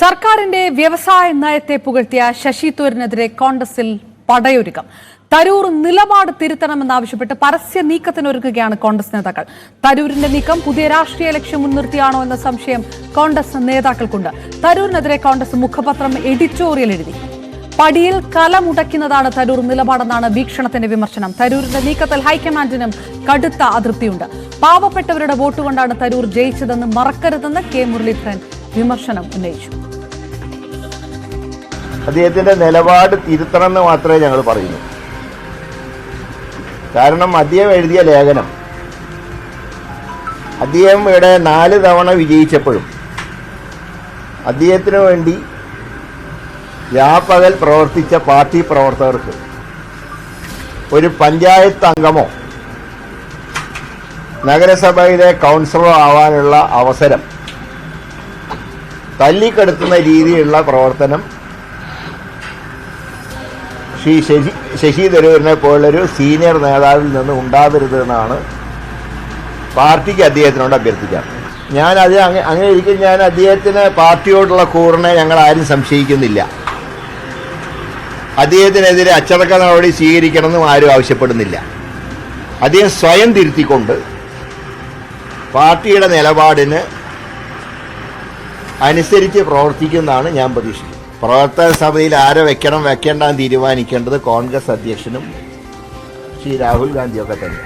സർക്കാരിന്റെ വ്യവസായ നയത്തെ പുകഴ്ത്തിയ ശശി തരൂരിനെതിരെ കോൺഗ്രസിൽ പടയൊരുക്കം. തരൂർ നിലപാട് തിരുത്തണമെന്നാവശ്യപ്പെട്ട് പരസ്യ നീക്കത്തിനൊരുങ്ങുകയാണ് കോൺഗ്രസ് നേതാക്കൾ. തരൂരിന്റെ നീക്കം പുതിയ രാഷ്ട്രീയ ലക്ഷ്യം മുൻനിർത്തിയാണോ എന്ന സംശയം കോൺഗ്രസ് നേതാക്കൾക്കുണ്ട്. തരൂരിനെതിരെ കോൺഗ്രസ് മുഖപത്രം എഡിറ്റോറിയൽ എഴുതി. പടിയിൽ കലമുടയ്ക്കുന്നതാണ് തരൂർ നിലപാടെന്നാണ് വീക്ഷണത്തിന്റെ വിമർശനം. തരൂരിന്റെ നീക്കത്തിൽ ഹൈക്കമാൻഡിനും കടുത്ത അതൃപ്തിയുണ്ട്. പാവപ്പെട്ടവരുടെ വോട്ട് കൊണ്ടാണ് തരൂർ ജയിച്ചതെന്ന് മറക്കരുതെന്ന് കെ മുരളീധരൻ വിമർശനം ഉന്നയിച്ചു. അദ്ദേഹത്തിന്റെ നിലപാട് തിരുത്തണമെന്ന് മാത്രമേ ഞങ്ങൾ പറയുന്നു. കാരണം അദ്ദേഹം എഴുതിയ ലേഖനം, അദ്ദേഹം ഇവിടെ 4 തവണ വിജയിച്ചപ്പോഴും അദ്ദേഹത്തിന് വേണ്ടി രാപ്പകൽ പ്രവർത്തിച്ച പാർട്ടി പ്രവർത്തകർക്ക് ഒരു പഞ്ചായത്ത് അംഗമോ നഗരസഭയിലെ കൗൺസിലറോ ആവാനുള്ള അവസരം തല്ലിക്കെടുത്തുന്ന രീതിയിലുള്ള പ്രവർത്തനം ശ്രീ ശശി തരൂരിനെ പോലുള്ളൊരു സീനിയർ നേതാവിൽ നിന്ന് ഉണ്ടാവരുതെന്നാണ് പാർട്ടിക്ക് അദ്ദേഹത്തിനോട് അഭ്യർത്ഥിക്കാം. അങ്ങനെ ഇരിക്കും ഞാൻ അദ്ദേഹത്തിന് പാർട്ടിയോടുള്ള കൂറിനെ ഞങ്ങൾ ആരും സംശയിക്കുന്നില്ല. അദ്ദേഹത്തിനെതിരെ അച്ചടക്ക നടപടി സ്വീകരിക്കണമെന്നും ആരും ആവശ്യപ്പെടുന്നില്ല. അദ്ദേഹം സ്വയം തിരുത്തിക്കൊണ്ട് പാർട്ടിയുടെ നിലപാടിന് അനുസരിച്ച് പ്രവർത്തിക്കുന്നതാണ് ഞാൻ പ്രതീക്ഷിക്കുന്നത്. പ്രവർത്തക സഭയിൽ ആരെ വെക്കേണ്ടെന്ന് തീരുമാനിക്കേണ്ടത് കോൺഗ്രസ് അധ്യക്ഷനും ശ്രീ രാഹുൽ ഗാന്ധിയൊക്കെ തന്നെ.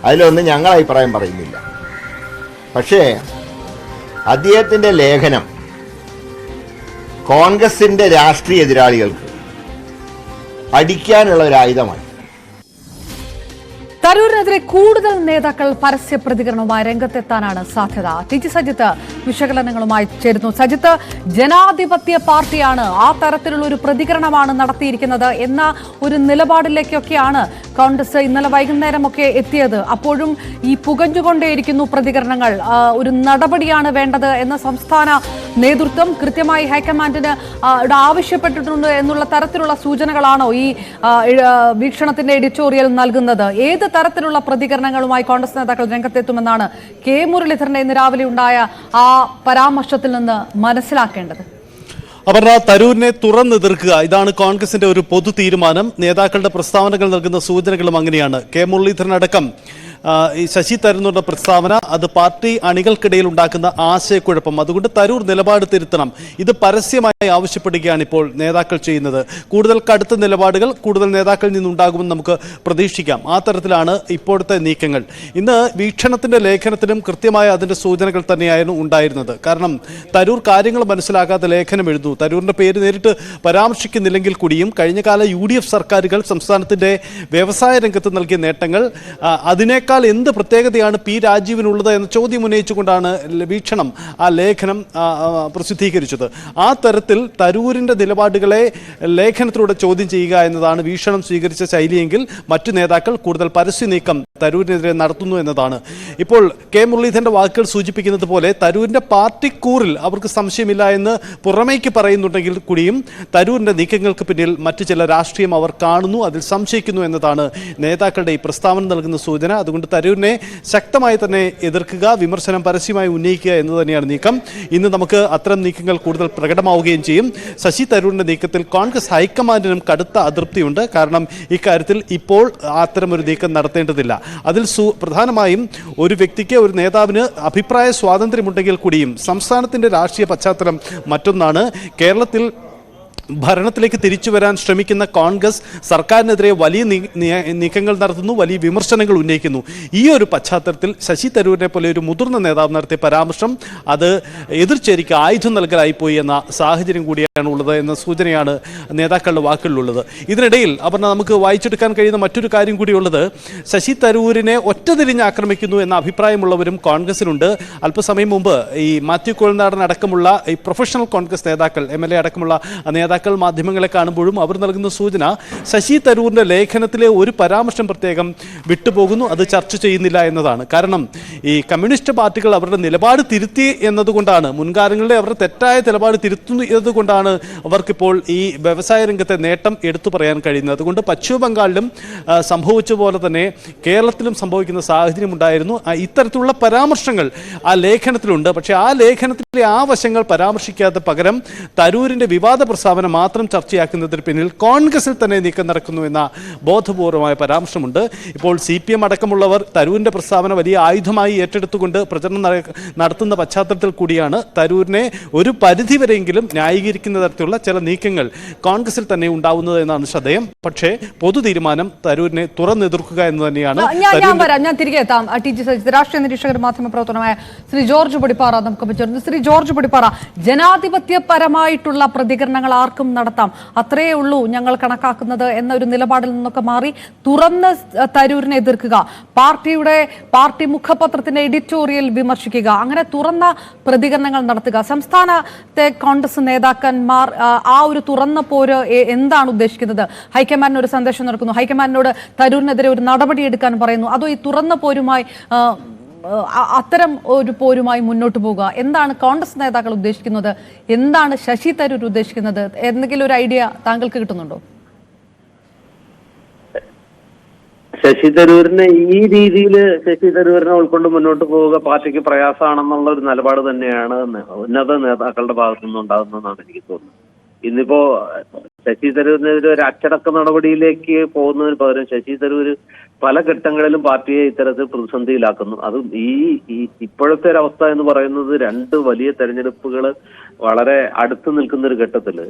അതിലൊന്നും ഞങ്ങൾ അഭിപ്രായം പറയുന്നില്ല. പക്ഷേ അദ്ദേഹത്തിൻ്റെ ലേഖനം കോൺഗ്രസിൻ്റെ രാഷ്ട്രീയ എതിരാളികൾക്ക് അടിക്കാനുള്ള ഒരു ആയുധമാണ്. തരൂരിനെതിരെ കൂടുതൽ നേതാക്കൾ പരസ്യ പ്രതികരണവുമായി രംഗത്തെത്താനാണ് സാധ്യത. ടി ജി സജിത്ത് വിശകലനങ്ങളുമായി ചേരുന്നു. സജിത്ത്, ജനാധിപത്യ പാർട്ടിയാണ്, ആ തരത്തിലുള്ള ഒരു പ്രതികരണമാണ് നടത്തിയിരിക്കുന്നത് എന്ന ഒരു നിലപാടിലേക്കൊക്കെയാണ് കോൺഗ്രസ് ഇന്നലെ വൈകുന്നേരമൊക്കെ എത്തിയത്. അപ്പോഴും ഈ പുകഞ്ഞുകൊണ്ടേയിരിക്കുന്നു പ്രതികരണങ്ങൾ. ഒരു നടപടിയാണ് വേണ്ടത് എന്ന സംസ്ഥാന നേതൃത്വം കൃത്യമായി ഹൈക്കമാൻഡിന് ആവശ്യപ്പെട്ടിട്ടുണ്ട് എന്നുള്ള തരത്തിലുള്ള സൂചനകളാണോ ഈ വീക്ഷണത്തിന്റെ എഡിറ്റോറിയൽ നൽകുന്നത്? ഏത് തരത്തിലുള്ള പ്രതികരണങ്ങളുമായി കോൺഗ്രസ് നേതാക്കൾ രംഗത്തെത്തുമെന്നാണ് കെ മുരളീധരന്റെ ഇന്ന് രാവിലെ ഉണ്ടായ ആ പരാമർശത്തിൽ നിന്ന് മനസ്സിലാക്കേണ്ടത്? അപർണ, തരൂരിനെ തുറന്നെതിർക്കുക, ഇതാണ് കോൺഗ്രസിന്റെ ഒരു പൊതു തീരുമാനം. നേതാക്കളുടെ പ്രസ്താവനകൾ നൽകുന്ന സൂചനകളും അങ്ങനെയാണ്. കെ മുരളീധരൻ അടക്കം ഈ ശശി തരൂരിന്റെ പ്രസ്താവന അത് പാർട്ടി അണികൾക്കിടയിൽ ഉണ്ടാക്കുന്ന ആശയക്കുഴപ്പം. അതുകൊണ്ട് തരൂർ നിലപാട് തിരുത്തണം, ഇത് പരസ്യമായി ആവശ്യപ്പെടുകയാണ് ഇപ്പോൾ നേതാക്കൾ ചെയ്യുന്നത്. കൂടുതൽ കടുത്ത നിലപാടുകൾ കൂടുതൽ നേതാക്കളിൽ നിന്നുണ്ടാകുമെന്ന് നമുക്ക് പ്രതീക്ഷിക്കാം. ആ തരത്തിലാണ് ഇപ്പോഴത്തെ നീക്കങ്ങൾ. ഇന്ന് വീക്ഷണത്തിന്റെ ലേഖനത്തിനും കൃത്യമായ അതിന്റെ സൂചനകൾ തന്നെയായിരുന്നു ഉണ്ടായിരുന്നത്. കാരണം തരൂർ കാര്യങ്ങൾ മനസ്സിലാക്കാത്ത ലേഖനം എഴുതുന്നു. തരൂരിന്റെ പേര് നേരിട്ട് പരാമർശിക്കുന്നില്ലെങ്കിൽ കൂടിയും കഴിഞ്ഞകാല UDF സർക്കാരുകൾ സംസ്ഥാനത്തിന്റെ വ്യവസായ രംഗത്ത് നൽകിയ നേട്ടങ്ങൾ, അതിനേക്കാൾ എന്ത് പ്രത്യേകതയാണ് പി രാജീവിനുള്ളത് എന്ന ചോദ്യം ഉന്നയിച്ചുകൊണ്ടാണ് വീക്ഷണം ആ ലേഖനം പ്രസിദ്ധീകരിച്ചത്. ആ തരത്തിൽ തരൂരിന്റെ നിലപാടുകളെ ലേഖനത്തിലൂടെ ചോദ്യം ചെയ്യുക എന്നതാണ് വീക്ഷണം സ്വീകരിച്ച ശൈലിയെങ്കിൽ മറ്റു നേതാക്കൾ കൂടുതൽ പരസ്യ നീക്കം തരൂരിനെതിരെ നടത്തുന്നു എന്നതാണ്. ഇപ്പോൾ കെ മുരളീധരന്റെ വാക്കുകൾ സൂചിപ്പിക്കുന്നത് പോലെ തരൂരിന്റെ പാർട്ടിക്കൂറിൽ അവർക്ക് സംശയമില്ല എന്ന് പുറമേക്ക് പറയുന്നുണ്ടെങ്കിൽ കൂടിയും തരൂരിന്റെ നീക്കങ്ങൾക്ക് പിന്നിൽ മറ്റു ചില രാഷ്ട്രീയം അവർ കാണുന്നു, അതിൽ സംശയിക്കുന്നു എന്നതാണ് നേതാക്കളുടെ ഈ പ്രസ്താവന നൽകുന്ന സൂചന. അതുകൊണ്ട് തരൂരിനെ ശക്തമായി തന്നെ എതിർക്കുക, വിമർശനം പരസ്യമായി ഉന്നയിക്കുക എന്ന് തന്നെയാണ് നീക്കം. ഇന്ന് നമുക്ക് അത്തരം നീക്കങ്ങൾ കൂടുതൽ പ്രകടമാവുകയും ചെയ്യും. ശശി തരൂരിന്റെ നീക്കത്തിൽ കോൺഗ്രസ് ഹൈക്കമാൻഡിനും കടുത്ത അതൃപ്തിയുണ്ട്. കാരണം ഇക്കാര്യത്തിൽ ഇപ്പോൾ അത്തരമൊരു നീക്കം നടത്തേണ്ടതില്ല. അതിൽ പ്രധാനമായും ഒരു വ്യക്തിക്ക്, ഒരു നേതാവിന് അഭിപ്രായ സ്വാതന്ത്ര്യമുണ്ടെങ്കിൽ കൂടിയും സംസ്ഥാനത്തിന്റെ രാഷ്ട്രീയ പശ്ചാത്തലം മറ്റൊന്നാണ്. കേരളത്തിൽ ഭരണത്തിലേക്ക് തിരിച്ചു വരാൻ ശ്രമിക്കുന്ന കോൺഗ്രസ് സർക്കാരിനെതിരെ വലിയ നീക്കങ്ങൾ നടത്തുന്നു, വലിയ വിമർശനങ്ങൾ ഉന്നയിക്കുന്നു. ഈ ഒരു പശ്ചാത്തലത്തിൽ ശശി തരൂരിനെ പോലെ ഒരു മുതിർന്ന നേതാവ് നടത്തിയ പരാമർശം അത് എതിർചേരിക്ക് ആയുധം നൽകലായിപ്പോയി എന്ന സാഹചര്യം കൂടിയാണ് ഉള്ളത് എന്ന സൂചനയാണ് നേതാക്കളുടെ വാക്കുകളിലുള്ളത്. ഇതിനിടയിൽ അപർണ, നമുക്ക് വായിച്ചെടുക്കാൻ കഴിയുന്ന മറ്റൊരു കാര്യം കൂടിയുള്ളത്, ശശി തരൂരിനെ ഒറ്റതിരിഞ്ഞ് ആക്രമിക്കുന്നു എന്ന അഭിപ്രായമുള്ളവരും കോൺഗ്രസിനുണ്ട്. അല്പസമയം മുമ്പ് ഈ മാത്യു കോഴനാടൻ അടക്കമുള്ള ഈ പ്രൊഫഷണൽ കോൺഗ്രസ് നേതാക്കൾ, MLA അടക്കമുള്ള നേതാക്കൾ നേതാക്കൾ മാധ്യമങ്ങളെ കാണുമ്പോഴും അവർ നൽകുന്ന സൂചന ശശി തരൂരിന്റെ ലേഖനത്തിലെ ഒരു പരാമർശം പ്രത്യേകം വിട്ടുപോകുന്നു, അത് ചർച്ച ചെയ്യുന്നില്ല എന്നതാണ്. കാരണം ഈ കമ്മ്യൂണിസ്റ്റ് പാർട്ടികൾ അവരുടെ നിലപാട് തിരുത്തി എന്നതുകൊണ്ടാണ്, മുൻകാലങ്ങളിലെ അവരുടെ തെറ്റായ നിലപാട് തിരുത്തുന്നു എന്നതുകൊണ്ടാണ് അവർക്കിപ്പോൾ ഈ വ്യവസായ രംഗത്തെ നേട്ടം എടുത്തു പറയാൻ കഴിയുന്നത്. അതുകൊണ്ട് പശ്ചിമ ബംഗാളിലും സംഭവിച്ച പോലെ തന്നെ കേരളത്തിലും സംഭവിക്കുന്ന സാഹചര്യം ഉണ്ടായിരുന്നു. ഇത്തരത്തിലുള്ള പരാമർശങ്ങൾ ആ ലേഖനത്തിലുണ്ട്. പക്ഷേ ആ ലേഖനത്തിലെ ആ വശങ്ങൾ പരാമർശിക്കാതെ പകരം തരൂരിന്റെ വിവാദ പ്രസ്താവന മാത്രം ചർച്ചയാക്കുന്നതിന് പിന്നിൽ കോൺഗ്രസിൽ തന്നെ നീക്കം നടക്കുന്നു എന്ന ബോധപൂർവമായ പരാമർശമുണ്ട്. ഇപ്പോൾ CPM അടക്കമുള്ളവർ തരൂരിന്റെ പ്രസ്താവന വലിയ ആയുധമായി ഏറ്റെടുത്തുകൊണ്ട് പ്രചരണം നടത്തുന്ന പശ്ചാത്തലത്തിൽ കൂടിയാണ് തരൂരിനെ ഒരു പരിധിവരെയെങ്കിലും ന്യായീകരിക്കുന്ന തരത്തിലുള്ള ചില നീക്കങ്ങൾ കോൺഗ്രസിൽ തന്നെ ഉണ്ടാവുന്നത് എന്നാണ് ശ്രദ്ധേയം. പക്ഷേ പൊതു തീരുമാനം തരൂരിനെ തുറന്നെതിർക്കുക എന്ന് തന്നെയാണ്. ഞാൻ തിരികെ എത്താം. TG സജിത്ത്, രാഷ്ട്രീയ നിരീക്ഷകർ, മാധ്യമപ്രവർത്തനമായ ശ്രീ ജോർജ് പടിപ്പാറ നമുക്ക് പറ്റുന്നു. ശ്രീ ജോർജ് പടിപ്പാറ, ജനാധിപത്യപരമായിട്ടുള്ള പ്രതികരണങ്ങൾ ആർക്കും നടത്താം, അത്രയേ ഉള്ളൂ ഞങ്ങൾ കണക്കാക്കുന്നത് എന്നൊരു നിലപാടിൽ നിന്നൊക്കെ മാറി തുറന്ന് തരൂരിനെ എതിർക്കുക, പാർട്ടി മുഖപത്രത്തിന്റെ എഡിറ്റോറിയൽ വിമർശിക്കുക, അങ്ങനെ തുറന്ന പ്രതികരണങ്ങൾ നടത്തുക. സംസ്ഥാനത്തെ കോൺഗ്രസ് നേതാക്കന്മാർ ആ ഒരു തുറന്ന പോര് എന്താണ് ഉദ്ദേശിക്കുന്നത്? ഹൈക്കമാൻഡിന് ഒരു സന്ദേശം നടക്കുന്നു, ഹൈക്കമാൻഡിനോട് തരൂരിനെതിരെ ഒരു നടപടി എടുക്കാൻ പറയുന്നു, അതോ ഈ തുറന്ന പോരുമായി അത്തരം ഒരു പോരുമായി മുന്നോട്ട് പോകുക? എന്താണ് കോൺഗ്രസ് നേതാക്കൾ ഉദ്ദേശിക്കുന്നത്? എന്താണ് ശശി തരൂർ ഉദ്ദേശിക്കുന്നത്? എന്തെങ്കിലും ഒരു ഐഡിയ താങ്കൾക്ക് കിട്ടുന്നുണ്ടോ? ശശി തരൂരിനെ ഈ രീതിയിൽ ശശി തരൂരിനെ ഉൾക്കൊണ്ട് മുന്നോട്ട് പോവുക പാർട്ടിക്ക് പ്രയാസമാണെന്നുള്ള ഒരു നിലപാട് തന്നെയാണ് ഉന്നത നേതാക്കളുടെ ഭാഗത്തു നിന്നുണ്ടാകുന്നതെന്നാണ് എനിക്ക് തോന്നുന്നത്. ഇന്നിപ്പോ ശശി തരൂരിനെതിരെ ഒരു അച്ചടക്ക നടപടിയിലേക്ക് പോകുന്നതിന് പകരം ശശി തരൂര് പല ഘട്ടങ്ങളിലും പാർട്ടിയെ ഇത്തരത്തിൽ പ്രതിസന്ധിയിലാക്കുന്നു. അതും ഈ ഇപ്പോഴത്തെ ഒരു അവസ്ഥ എന്ന് പറയുന്നത് രണ്ട് വലിയ തെരഞ്ഞെടുപ്പുകൾ വളരെ അടുത്ത് നിൽക്കുന്ന ഒരു ഘട്ടത്തില്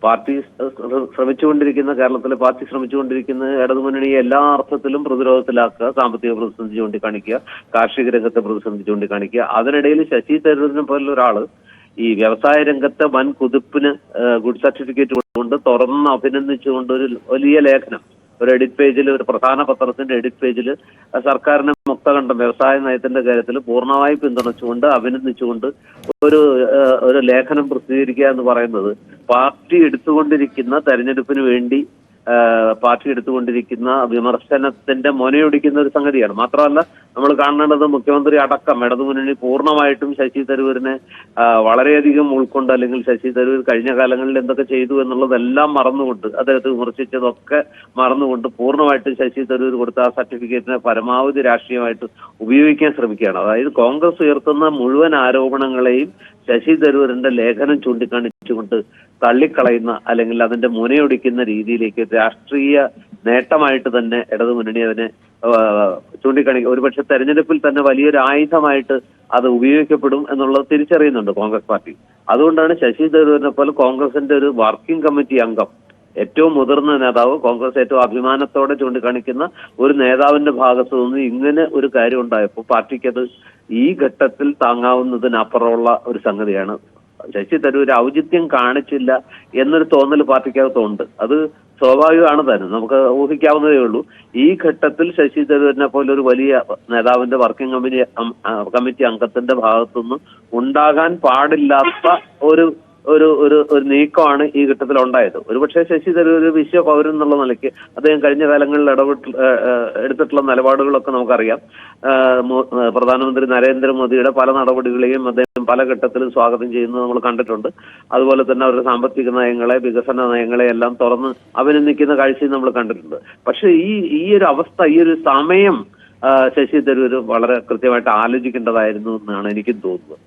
പാർട്ടി ശ്രമിച്ചുകൊണ്ടിരിക്കുന്ന, കേരളത്തിലെ പാർട്ടി ശ്രമിച്ചുകൊണ്ടിരിക്കുന്ന ഇടതുമുന്നണിയെ എല്ലാ അർത്ഥത്തിലും പ്രതിരോധത്തിലാക്കുക, സാമ്പത്തിക പ്രതിസന്ധി ചൂണ്ടിക്കാണിക്കുക, കാർഷിക രംഗത്തെ പ്രതിസന്ധി ചൂണ്ടിക്കാണിക്കുക. അതിനിടയിൽ ശശി തരൂരിനെ പോലുള്ള ഒരാള് ഈ വ്യവസായ രംഗത്തെ വൻ കുതിപ്പിന് ഗുഡ് സർട്ടിഫിക്കറ്റ് കൊണ്ട് തുറന്ന് അഭിനന്ദിച്ചുകൊണ്ട് ഒരു വലിയ ലേഖനം ഒരു എഡിറ്റ് പേജിൽ, ഒരു പ്രധാന പത്രത്തിന്റെ എഡിറ്റ് പേജിൽ സർക്കാരിനെ മുക്തകണ്ഠം വ്യവസായ നയത്തിന്റെ കാര്യത്തിൽ പൂർണ്ണമായി പിന്തുണച്ചുകൊണ്ട് അഭിനന്ദിച്ചുകൊണ്ട് ഒരു ലേഖനം പ്രസിദ്ധീകരിക്കുക എന്ന് പറയുന്നത് പാർട്ടി എടുത്തുകൊണ്ടിരിക്കുന്ന തെരഞ്ഞെടുപ്പിന് വേണ്ടി പാർട്ടി എടുത്തുകൊണ്ടിരിക്കുന്ന വിമർശനത്തിന്റെ മുനയൊടിക്കുന്ന ഒരു സംഗതിയാണ്. മാത്രമല്ല നമ്മൾ കാണേണ്ടത് മുഖ്യമന്ത്രി അടക്കം ഇടതുമുന്നണി പൂർണ്ണമായിട്ടും ശശി തരൂരിനെ വളരെയധികം ഉൾക്കൊണ്ട്, അല്ലെങ്കിൽ ശശി തരൂർ കഴിഞ്ഞ കാലങ്ങളിൽ എന്തൊക്കെ ചെയ്തു എന്നുള്ളതെല്ലാം മറന്നുകൊണ്ട്, അദ്ദേഹത്തെ വിമർശിച്ചതൊക്കെ മറന്നുകൊണ്ട് പൂർണ്ണമായിട്ടും ശശി തരൂർ കൊടുത്ത ആ സർട്ടിഫിക്കറ്റിനെ പരമാവധി രാഷ്ട്രീയമായിട്ട് ഉപയോഗിക്കാൻ ശ്രമിക്കുകയാണ്. അതായത് കോൺഗ്രസ് ഉയർത്തുന്ന മുഴുവൻ ആരോപണങ്ങളെയും ശശി തരൂരിന്റെ ലേഖനം ചൂണ്ടിക്കാണിച്ചുകൊണ്ട് തള്ളിക്കളയുന്ന, അല്ലെങ്കിൽ അതിന്റെ മുനയൊടിക്കുന്ന രീതിയിലേക്ക് രാഷ്ട്രീയ നേട്ടമായിട്ട് തന്നെ ഇടതുമുന്നണി അതിനെ ചൂണ്ടിക്കാണിക്കുക. ഒരുപക്ഷെ തെരഞ്ഞെടുപ്പിൽ തന്നെ വലിയൊരു ആയുധമായിട്ട് അത് ഉപയോഗിക്കപ്പെടും എന്നുള്ളത് തിരിച്ചറിയുന്നുണ്ട് കോൺഗ്രസ് പാർട്ടി. അതുകൊണ്ടാണ് ശശി തരൂരിനെ പോലെ കോൺഗ്രസിന്റെ ഒരു വർക്കിംഗ് കമ്മിറ്റി അംഗം, ഏറ്റവും മുതിർന്ന നേതാവ്, കോൺഗ്രസ് ഏറ്റവും അഭിമാനത്തോടെ ചൂണ്ടിക്കാണിക്കുന്ന ഒരു നേതാവിന്റെ ഭാഗത്തു നിന്ന് ഇങ്ങനെ ഒരു കാര്യം ഉണ്ടായപ്പോൾ പാർട്ടിക്കത് ഈ ഘട്ടത്തിൽ താങ്ങാവുന്നതിനപ്പുറമുള്ള ഒരു സംഗതിയാണ്. ശശി തരൂർ ഔചിത്യം കാണിച്ചില്ല എന്നൊരു തോന്നൽ പാർട്ടിക്കകത്തുണ്ട്. അത് സ്വാഭാവികമാണ് തന്നെ, നമുക്ക് ഊഹിക്കാവുന്നതേ ഉള്ളൂ. ഈ ഘട്ടത്തിൽ ശശി തരൂരിനെ പോലെ ഒരു വലിയ നേതാവിന്റെ വർക്കിംഗ് കമ്മിറ്റി അംഗത്തിന്റെ ഭാഗത്തുനിന്ന് ഉണ്ടാകാൻ പാടില്ലാത്ത ഒരു ഒരു ഒരു ഒരു നീക്കമാണ് ഈ ഘട്ടത്തിൽ ഉണ്ടായത്. ഒരുപക്ഷെ ശശി തരൂർ ഒരു വിശ്വ പൗരൻ എന്നുള്ള നിലയ്ക്ക് അദ്ദേഹം കഴിഞ്ഞ കാലങ്ങളിൽ എടുത്തിട്ടുള്ള നിലപാടുകളൊക്കെ നമുക്കറിയാം. പ്രധാനമന്ത്രി നരേന്ദ്രമോദിയുടെ പല നടപടികളെയും അദ്ദേഹം പല ഘട്ടത്തിലും സ്വാഗതം ചെയ്യുന്നത് നമ്മൾ കണ്ടിട്ടുണ്ട്. അതുപോലെ തന്നെ അവരുടെ സാമ്പത്തിക നയങ്ങളെ, വികസന നയങ്ങളെ എല്ലാം തുറന്ന് അഭിനന്ദിക്കുന്ന കാഴ്ചയും നമ്മൾ കണ്ടിട്ടുണ്ട്. പക്ഷെ ഈ ഒരു അവസ്ഥ, ഈ ഒരു സമയം ശശി തരൂർ വളരെ കൃത്യമായിട്ട് ആലോചിക്കേണ്ടതായിരുന്നു എന്നാണ് എനിക്കും തോന്നുന്നത്.